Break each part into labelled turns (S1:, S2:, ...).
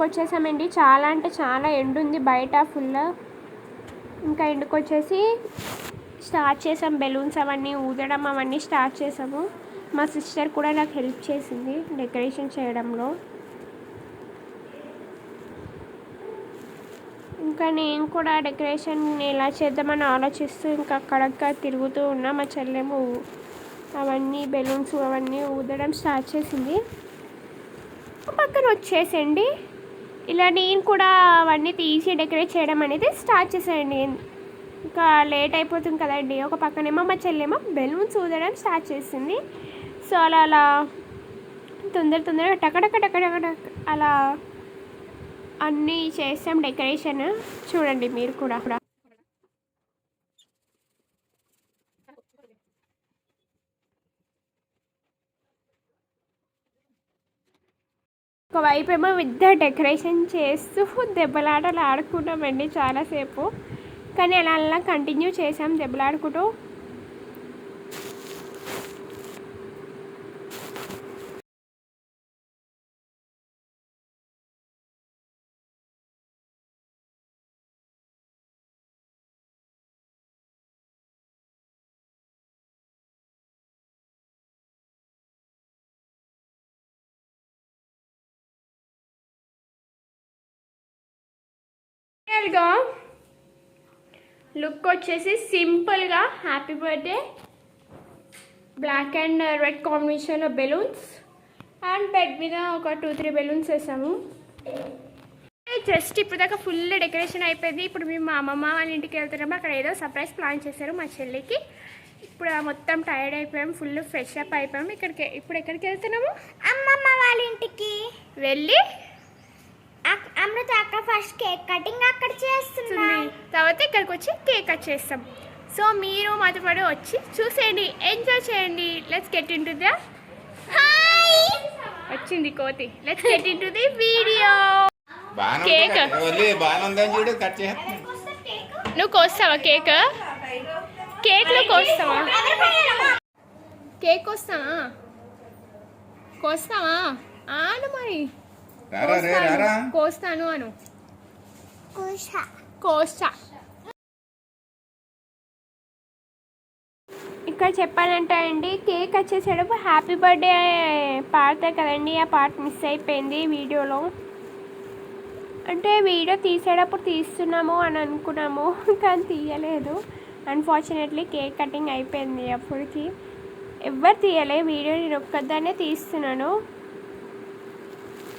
S1: ఇంటికి వచ్చేసామండి. చాలా అంటే చాలా ఎండ ఉంది బయట ఫుల్. ఇంకా ఇంటికి వచ్చేసి స్టార్ట్ చేసాం బెలూన్స్ అవన్నీ ఊదడం అవన్నీ స్టార్ట్ చేసాము. మా సిస్టర్ కూడా నాకు హెల్ప్ చేసింది డెకరేషన్ చేయడంలో. ఇంకా నేను కూడా డెకరేషన్ ఎలా చేద్దామని ఆలోచిస్తూ ఇంకా అక్కడక్కడ తిరుగుతూ ఉన్నా. మా చెల్లెము అవన్నీ బెలూన్స్ అవన్నీ ఊదడం స్టార్ట్ చేసింది. పక్కన వచ్చేసండి ఇలా నేను కూడా అవన్నీ తీసి డెకరేట్ చేయడం అనేది స్టార్ట్ చేశానండి. ఇంకా లేట్ అయిపోతుంది కదండి. ఒక పక్కనేమో మా చెల్లెమో బెలూన్స్ ఊదడం స్టార్ట్ చేసింది. సో అలా తొందరగా టకటక అలా అన్నీ చేసాం డెకరేషన్. చూడండి మీరు కూడా. ఒకవైపు ఏమో ఇద్దరు డెకరేషన్ చేస్తూ దెబ్బలాటలు ఆడుకుంటామండి చాలాసేపు. కానీ అలా కంటిన్యూ చేసాం దెబ్బలాడుకుంటూ. లుక్ వచ్చేసి సింపుల్గా happy birthday black and red కాంబినేషన్లో బెలూన్స్ అండ్ బెడ్ మీద ఒక 2-3 బెలూన్స్ వేసాము. జస్ట్ ఇప్పుడు దాకా ఫుల్ డెకరేషన్ అయిపోయింది. ఇప్పుడు మేము మా అమ్మమ్మ వాళ్ళ ఇంటికి వెళ్తున్నాము. అక్కడ ఏదో సర్ప్రైజ్ ప్లాన్ చేశారు మా చెల్లికి. ఇప్పుడు మొత్తం టైర్డ్ అయిపోయాము, ఫుల్ ఫ్రెష్ అప్ అయిపోయాము. ఇప్పుడు ఎక్కడికి వెళ్తున్నాము?
S2: అమ్మమ్మ వాళ్ళ ఇంటికి
S1: వెళ్ళి
S2: అమృత అక్క ఫస్ట్ కేక్ కటింగ్ అక్కడ చేస్తున్నాం.
S1: తర్వాత ఇక్కడికి వచ్చి కేక్ కట్ చేస్తాం. సో మీరు మాతో పాటు వచ్చి చూసేయండి, ఎంజాయ్ చేయండి. Let's get in to the వచ్చింది కోతి. Let's get in to the video. Cake నువ్వు కోస్తావా? కేక్ నువ్వు కోస్తావా? కేక్ కోస్తావా అను మరి. కోస్తాను అను. కోస్తా. ఇక్కడ చెప్పాలంటే అండి కేక్ వచ్చేసేటప్పుడు హ్యాపీ బర్త్డే పాడతాయి కదండి, ఆ పార్ట్ మిస్ అయిపోయింది వీడియోలో. అంటే వీడియో తీసేటప్పుడు తీస్తున్నాము అని అనుకున్నాము కానీ తీయలేదు. అన్ఫార్చునేట్లీ కేక్ కటింగ్ అయిపోయింది. అప్పటికి ఎవరు తీయలే వీడియో, నేను ఒక్కదాన్నే తీస్తున్నాను.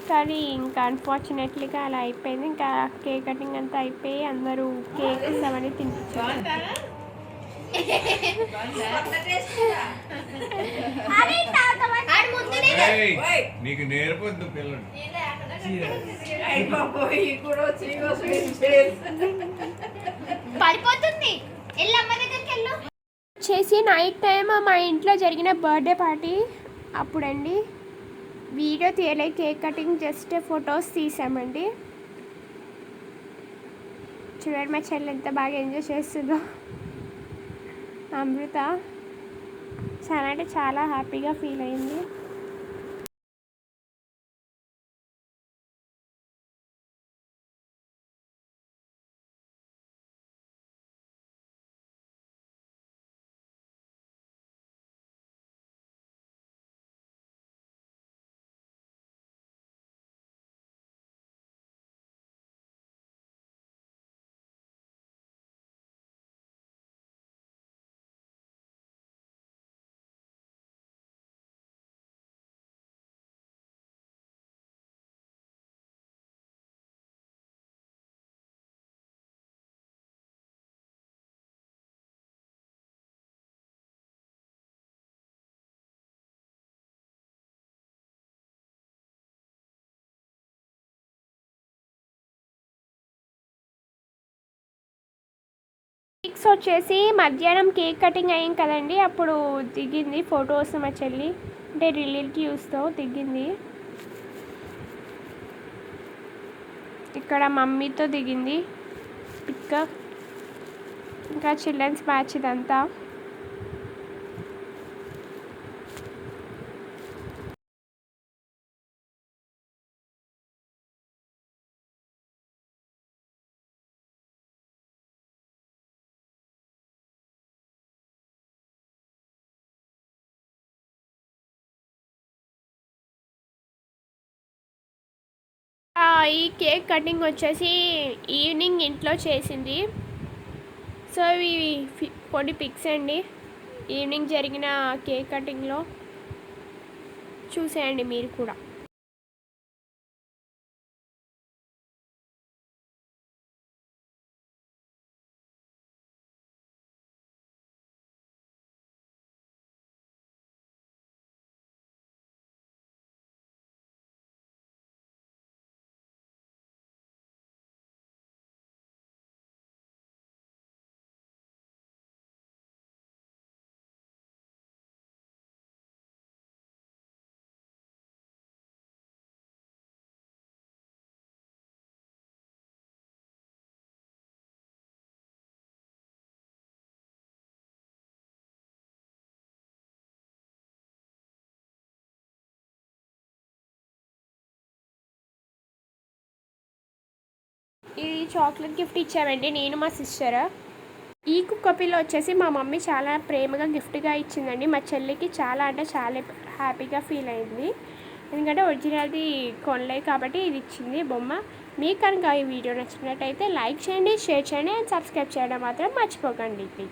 S1: కానీ ఇంకా అన్ఫార్చునేట్లీగా అలా అయిపోయింది. ఇంకా కేక్ కటింగ్ అంతా అయిపోయి అందరూ కేక్స్ అవన్నీ తినిపించారు.
S3: నీకు నేర్పొద్దు పిల్లలు.
S2: పడిపోతుంది.
S1: చేసి నైట్ టైం మా ఇంట్లో జరిగిన బర్త్డే పార్టీ అప్పుడండి. వీడియో తీయలే, కేక్ కటింగ్ జస్ట్ ఫొటోస్ తీసామండి. చూడండి మా చెల్లి ఎంత బాగా ఎంజాయ్ చేస్తుందో. అమృత చాలా అంటే చాలా హ్యాపీగా ఫీల్ అయింది. కేక్స్ వచ్చేసి మధ్యాహ్నం కేక్ కటింగ్ అయ్యింది కదండి, అప్పుడు దిగింది ఫొటోస్ మా చెల్లి. అంటే రిలీల్కి యూస్తో దిగింది. ఇక్కడ మమ్మీతో దిగింది పిక్. ఇంకా చిల్డ్రన్స్ మ్యాచ్ ఇదంతా. ఈ కేక్ కటింగ్ వచ్చేసి ఈవినింగ్ ఇంట్లో చేసింది. సో ఇవి కొన్ని పిక్స్ అండి ఈవినింగ్ జరిగిన కేక్ కటింగ్లో, చూసేయండి మీరు కూడా. ఇది చాక్లెట్ గిఫ్ట్ ఇచ్చామండి నేను మా సిస్టర్. ఈ కుక్క పిల్ల వచ్చేసి మా మమ్మీ చాలా ప్రేమగా గిఫ్ట్గా ఇచ్చిందండి. మా చెల్లికి చాలా అంటే చాలా హ్యాపీగా ఫీల్ అయింది, ఎందుకంటే ఒరిజినల్ది కొనలేదు కాబట్టి ఇది ఇచ్చింది బొమ్మ. మీకు కనుక ఈ వీడియో నచ్చినట్టయితే లైక్ చేయండి, షేర్ చేయండి అండ్ సబ్స్క్రైబ్ చేయడం మాత్రం మర్చిపోకండి ప్లీజ్.